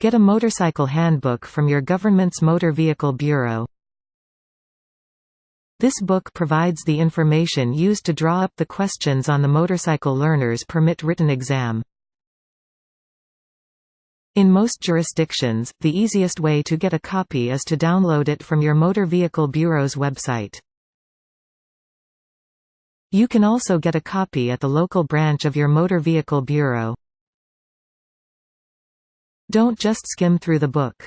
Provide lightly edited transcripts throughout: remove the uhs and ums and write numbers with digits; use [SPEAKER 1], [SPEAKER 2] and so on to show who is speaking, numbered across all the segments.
[SPEAKER 1] Get a motorcycle handbook from your government's Motor Vehicle Bureau. This book provides the information used to draw up the questions on the motorcycle learner's permit written exam. In most jurisdictions, the easiest way to get a copy is to download it from your Motor Vehicle Bureau's website. You can also get a copy at the local branch of your Motor Vehicle Bureau. Don't just skim through the book.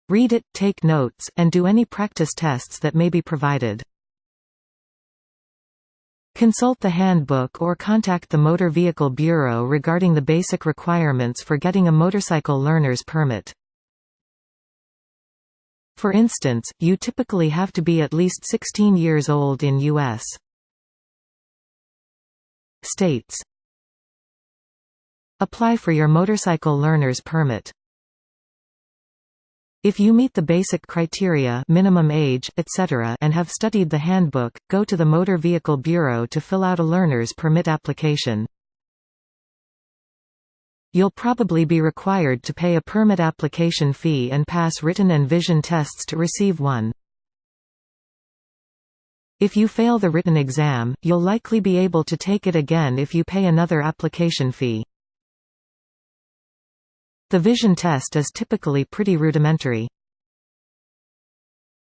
[SPEAKER 1] Read it, take notes, and do any practice tests that may be provided. Consult the handbook or contact the Motor Vehicle Bureau regarding the basic requirements for getting a motorcycle learner's permit. For instance, you typically have to be at least 16 years old in U.S. states. Apply for your motorcycle learner's permit. If you meet the basic criteria, minimum age, etc., and have studied the handbook, go to the Motor Vehicle Bureau to fill out a learner's permit application. You'll probably be required to pay a permit application fee and pass written and vision tests to receive one. If you fail the written exam, you'll likely be able to take it again if you pay another application fee. The vision test is typically pretty rudimentary.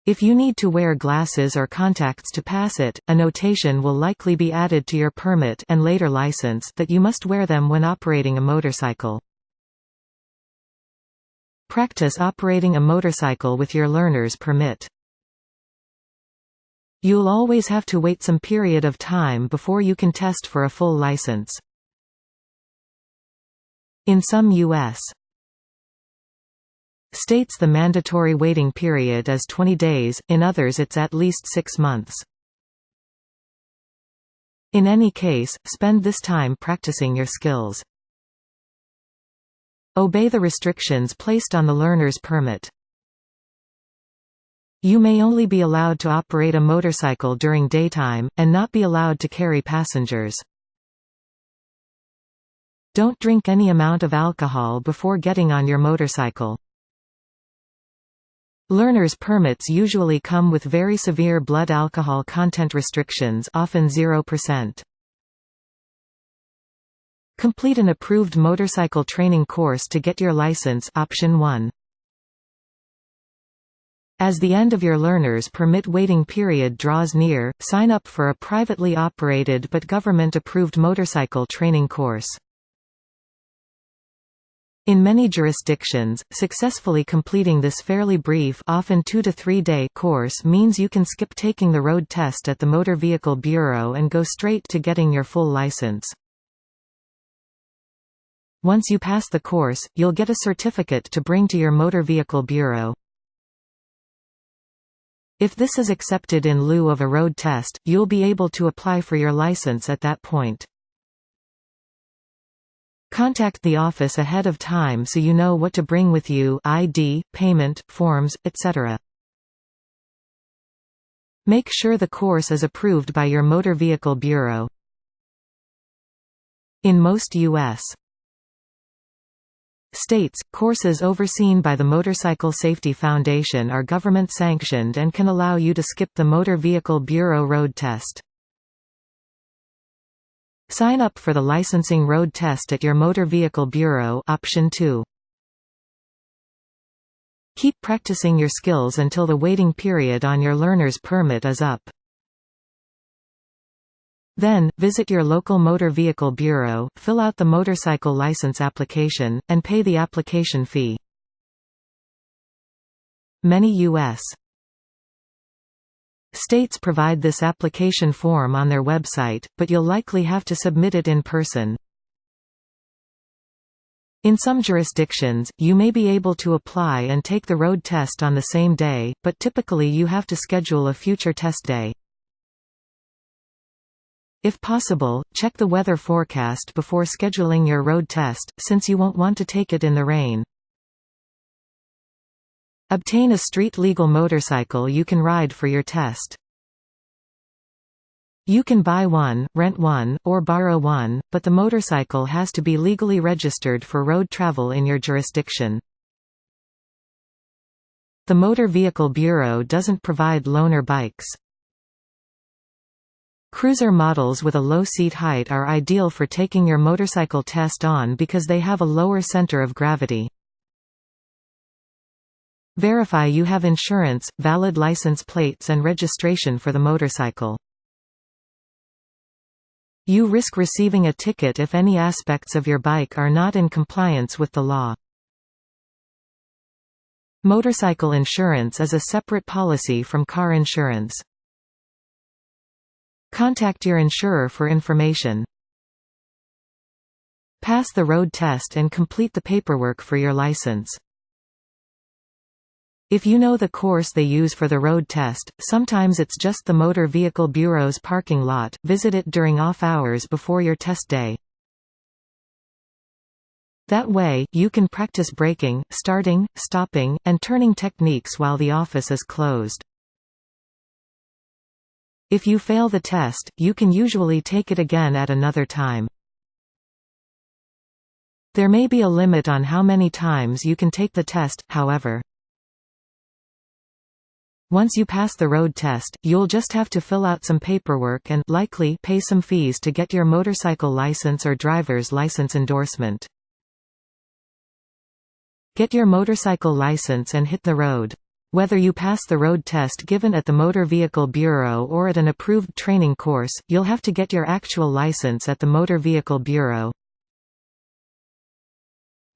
[SPEAKER 1] If you need to wear glasses or contacts to pass it, a notation will likely be added to your permit and later license that you must wear them when operating a motorcycle. Practice operating a motorcycle with your learner's permit. You'll always have to wait some period of time before you can test for a full license. In some U.S. states the mandatory waiting period is 20 days, in others it's at least 6 months. In any case, spend this time practicing your skills. Obey the restrictions placed on the learner's permit. You may only be allowed to operate a motorcycle during daytime, and not be allowed to carry passengers. Don't drink any amount of alcohol before getting on your motorcycle. Learner's permits usually come with very severe blood alcohol content restrictions, often 0%. Complete an approved motorcycle training course to get your license, option 1. As the end of your learner's permit waiting period draws near, sign up for a privately operated but government-approved motorcycle training course. In many jurisdictions, successfully completing this fairly brief, often 2 to 3 day course means you can skip taking the road test at the Motor Vehicle Bureau and go straight to getting your full license. Once you pass the course, you'll get a certificate to bring to your Motor Vehicle Bureau. If this is accepted in lieu of a road test, you'll be able to apply for your license at that point. Contact the office ahead of time so you know what to bring with you: ID, payment, forms, etc. Make sure the course is approved by your Motor Vehicle Bureau. In most U.S. states, courses overseen by the Motorcycle Safety Foundation are government-sanctioned and can allow you to skip the Motor Vehicle Bureau road test. Sign up for the licensing road test at your Motor Vehicle Bureau, option 2. Keep practicing your skills until the waiting period on your learner's permit is up. Then, visit your local Motor Vehicle Bureau, fill out the motorcycle license application, and pay the application fee. Many U.S. states provide this application form on their website, but you'll likely have to submit it in person. In some jurisdictions, you may be able to apply and take the road test on the same day, but typically you have to schedule a future test day. If possible, check the weather forecast before scheduling your road test, since you won't want to take it in the rain. Obtain a street-legal motorcycle you can ride for your test. You can buy one, rent one, or borrow one, but the motorcycle has to be legally registered for road travel in your jurisdiction. The Motor Vehicle Bureau doesn't provide loaner bikes. Cruiser models with a low seat height are ideal for taking your motorcycle test on because they have a lower center of gravity. Verify you have insurance, valid license plates and registration for the motorcycle. You risk receiving a ticket if any aspects of your bike are not in compliance with the law. Motorcycle insurance is a separate policy from car insurance. Contact your insurer for information. Pass the road test and complete the paperwork for your license. If you know the course they use for the road test, sometimes it's just the Motor Vehicle Bureau's parking lot. Visit it during off hours before your test day. That way, you can practice braking, starting, stopping, and turning techniques while the office is closed. If you fail the test, you can usually take it again at another time. There may be a limit on how many times you can take the test, however. Once you pass the road test, you'll just have to fill out some paperwork and likely pay some fees to get your motorcycle license or driver's license endorsement. Get your motorcycle license and hit the road. Whether you pass the road test given at the Motor Vehicle Bureau or at an approved training course, you'll have to get your actual license at the Motor Vehicle Bureau.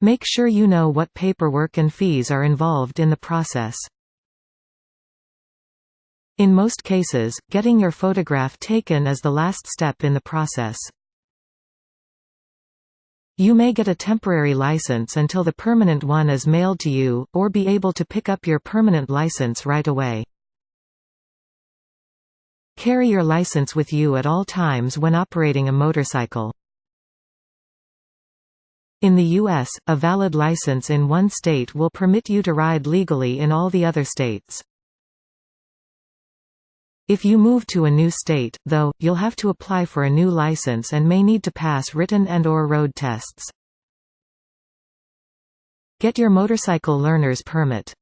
[SPEAKER 1] Make sure you know what paperwork and fees are involved in the process. In most cases, getting your photograph taken is the last step in the process. You may get a temporary license until the permanent one is mailed to you, or be able to pick up your permanent license right away. Carry your license with you at all times when operating a motorcycle. In the U.S., a valid license in one state will permit you to ride legally in all the other states. If you move to a new state, though, you'll have to apply for a new license and may need to pass written and/or road tests. Get your motorcycle learner's permit.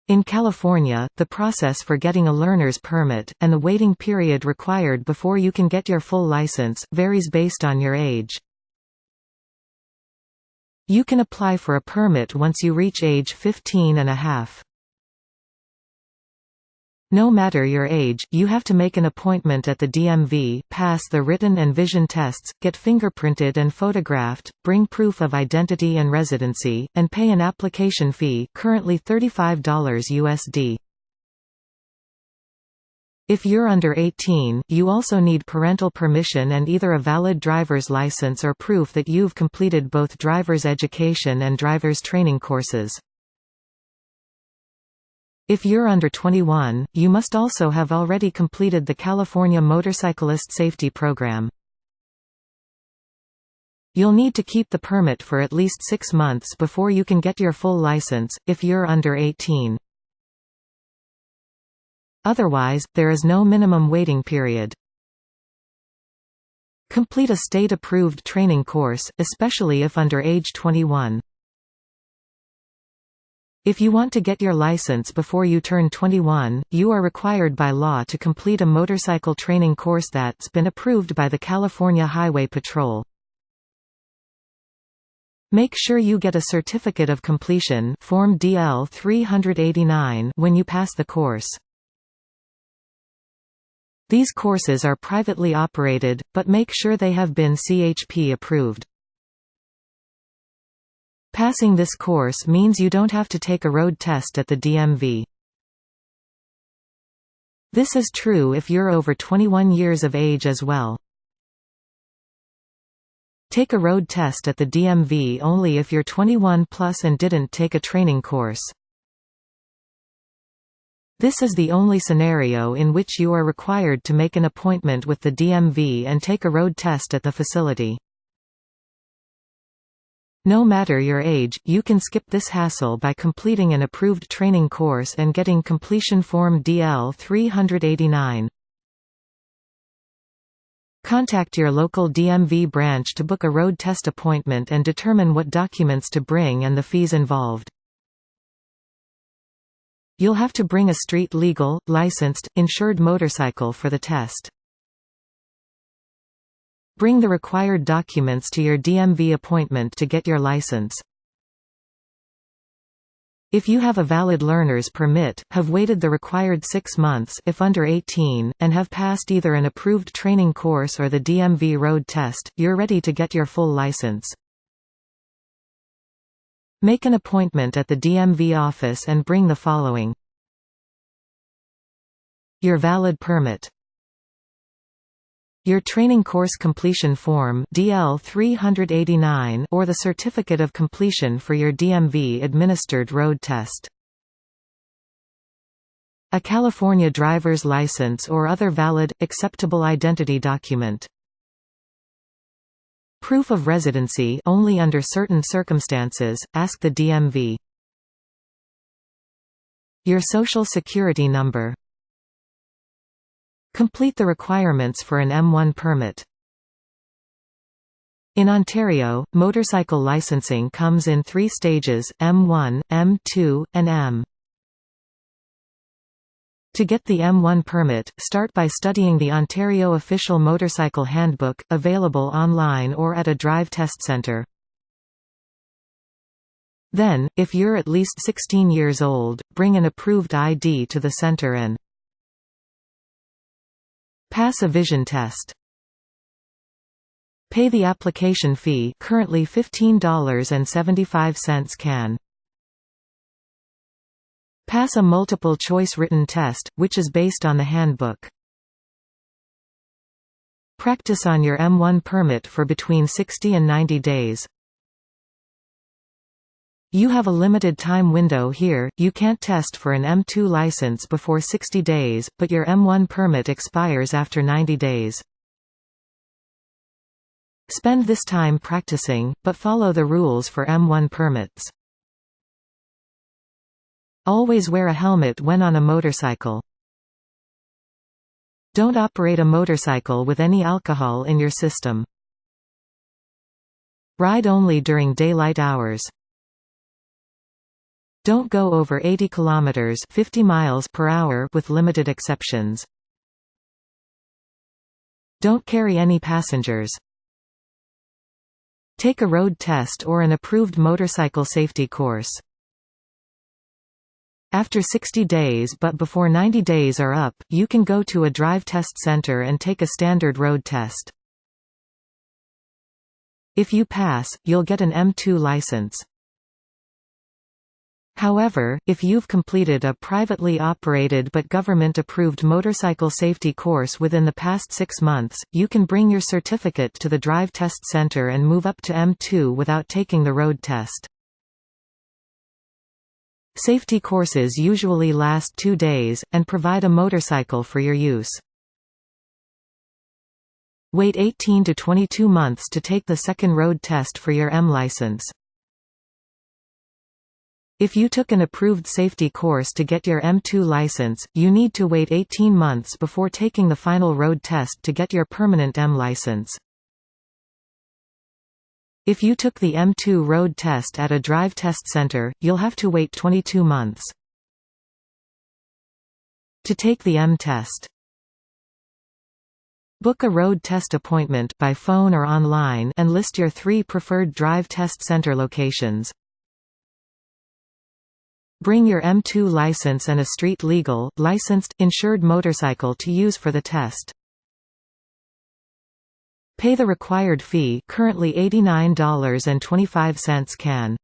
[SPEAKER 1] In California, the process for getting a learner's permit, and the waiting period required before you can get your full license, varies based on your age. You can apply for a permit once you reach age 15 and a half. No matter your age, you have to make an appointment at the DMV, pass the written and vision tests, get fingerprinted and photographed, bring proof of identity and residency, and pay an application fee, currently $35 USD. If you're under 18, you also need parental permission and either a valid driver's license or proof that you've completed both driver's education and driver's training courses. If you're under 21, you must also have already completed the California Motorcyclist Safety Program. You'll need to keep the permit for at least 6 months before you can get your full license, if you're under 18. Otherwise, there is no minimum waiting period. Complete a state-approved training course, especially if under age 21. If you want to get your license before you turn 21, you are required by law to complete a motorcycle training course that's been approved by the California Highway Patrol. Make sure you get a Certificate of Completion Form DL 389 when you pass the course. These courses are privately operated, but make sure they have been CHP approved. Passing this course means you don't have to take a road test at the DMV. This is true if you're over 21 years of age as well. Take a road test at the DMV only if you're 21 plus and didn't take a training course. This is the only scenario in which you are required to make an appointment with the DMV and take a road test at the facility. No matter your age, you can skip this hassle by completing an approved training course and getting completion form DL 389. Contact your local DMV branch to book a road test appointment and determine what documents to bring and the fees involved. You'll have to bring a street legal, licensed, insured motorcycle for the test. Bring the required documents to your DMV appointment to get your license. If you have a valid learner's permit, have waited the required 6 months if under 18, and have passed either an approved training course or the DMV road test, you're ready to get your full license. Make an appointment at the DMV office and bring the following: your valid permit, your training course completion form DL 389 or the certificate of completion for your DMV administered road test, a California driver's license or other valid, acceptable identity document, proof of residency only under certain circumstances, ask the DMV, your Social Security number. Complete the requirements for an M1 permit. In Ontario, motorcycle licensing comes in 3 stages: M1, M2, and M. To get the M1 permit, start by studying the Ontario Official Motorcycle Handbook, available online or at a drive test centre. Then, if you're at least 16 years old, bring an approved ID to the centre and pass a vision test. Pay the application fee, currently $15.75 can. Pass a multiple-choice written test, which is based on the handbook. Practice on your M1 permit for between 60 and 90 days. You have a limited time window here, you can't test for an M2 license before 60 days, but your M1 permit expires after 90 days. Spend this time practicing, but follow the rules for M1 permits. Always wear a helmet when on a motorcycle. Don't operate a motorcycle with any alcohol in your system. Ride only during daylight hours. Don't go over 80 km (50 miles per hour) with limited exceptions. Don't carry any passengers. Take a road test or an approved motorcycle safety course. After 60 days but before 90 days are up, you can go to a drive test center and take a standard road test. If you pass, you'll get an M2 license. However, if you've completed a privately operated but government-approved motorcycle safety course within the past 6 months, you can bring your certificate to the Drive Test Center and move up to M2 without taking the road test. Safety courses usually last 2 days, and provide a motorcycle for your use. Wait 18 to 22 months to take the second road test for your M license. If you took an approved safety course to get your M2 license, you need to wait 18 months before taking the final road test to get your permanent M license. If you took the M2 road test at a drive test center, you'll have to wait 22 months. To take the M test, book a road test appointment by phone or online and list your 3 preferred drive test center locations. Bring your M2 license and a street legal, licensed, insured motorcycle to use for the test. Pay the required fee, currently $89.25 can.